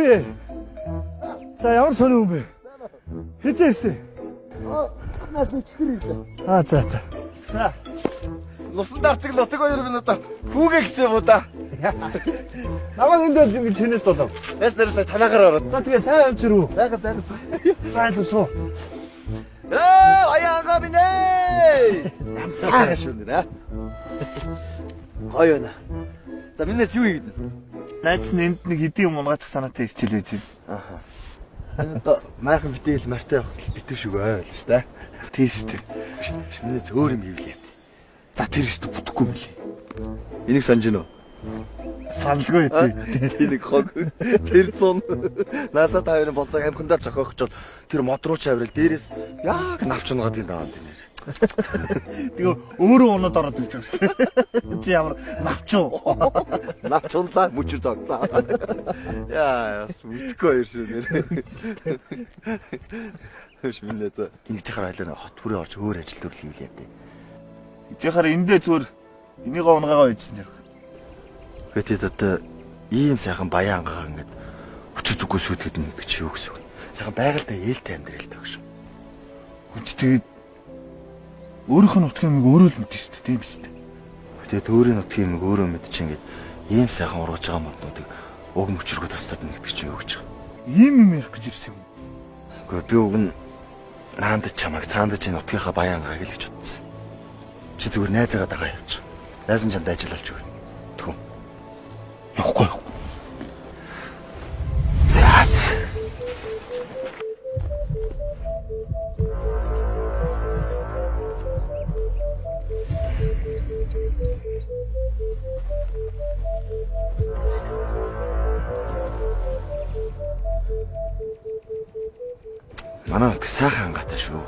Үгүй ээ. За ямар сони юм бэ? Хэзээ ирсэн? Нас өчтөр ирлээ. За. За. Нусан дарцэг нутаг 2 минут хүүгээ гисэн юм уу да? Намайг энд л ингэж хинээс додов. Яс нэрсээ танаагаар ороод. За тэгээ сайн амжирв. Сайн. За тусуу. Аяага минь. Сайн шүү нэрэ. Гоё байна. За минь юу хийгээд? Найз нь энд нэг хэдийн юм унгаачих санаатай ирчихэл байж байна. Аха. Одоо майхан битэл мартай явах битүү шиг ойл шүү дээ. Тийш үү. Шинэ зөөр юм хийвлээ. За тэр ихтэй бүтэхгүй мөлий. Энийг санаж гинөө. Саналгүй дээ. Энийг хог. Тэр зун. Наса та хоёрын болцоог амхандаар зохиогчод тэр мод руу чаврал дээрээс яг навчнгаад юм даа энэ. Тэгээ өөрөө унаад ороод ирж байгаа шүү. Чи ямар навчуу. Навчунлаа мөчөр зогтлаа. Яа, мэдгүй хоёр шүү нэр. Шминлээ за. Ингэж хараа айлаа хот хүрээ орж өөр ажил төрөл хийлээ дээ. Ижихаар эндээ зүгээр энийг унгаагаа үйдсэн юм. Гэтэл одоо ийм сайхан баян ангагаа ингээд өчиг зүггүй сүйтгэд нэгдэг чи юу гэсэн үг. Сайхан байгальтай ээлтэй амьдрал тагш. Хүч тэгээд өөрийнх нь утгын юмыг өөрөө л мэдэн шүү дээ, тийм биз дээ. Тэгээд өөрийн утгын юмыг өөрөө мэдчих ингээд ийм сайхан ургаж байгаа моднуудыг уг мөчргөө тастад нэгдэг чи юу гэж байгаа. Ийм юм ярих гэж ирсэн юм. Гэхдээ би уг нь наандаж чамайг цаандаж энэ утгийнхаа баян ангааг л гэж бодсон. Чи зүгээр найзаагаа дагаа явчих. Найз нь чамд ажил болж өгнө. Түн. Явахгүй. За. Манай утга сайхан ангатай шүү.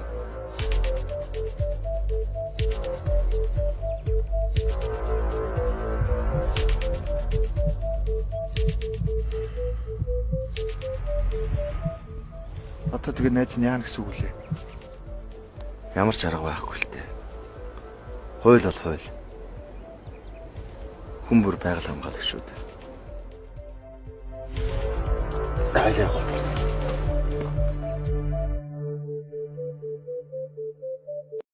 Одоо тэгээ найз нь яана гэсэн үг лээ. Ямар ч арга байхгүй л дээ. Хууль бол хууль. Хүн бүр байгаль хамгаалагч шүү дээ. Айлаа гоо.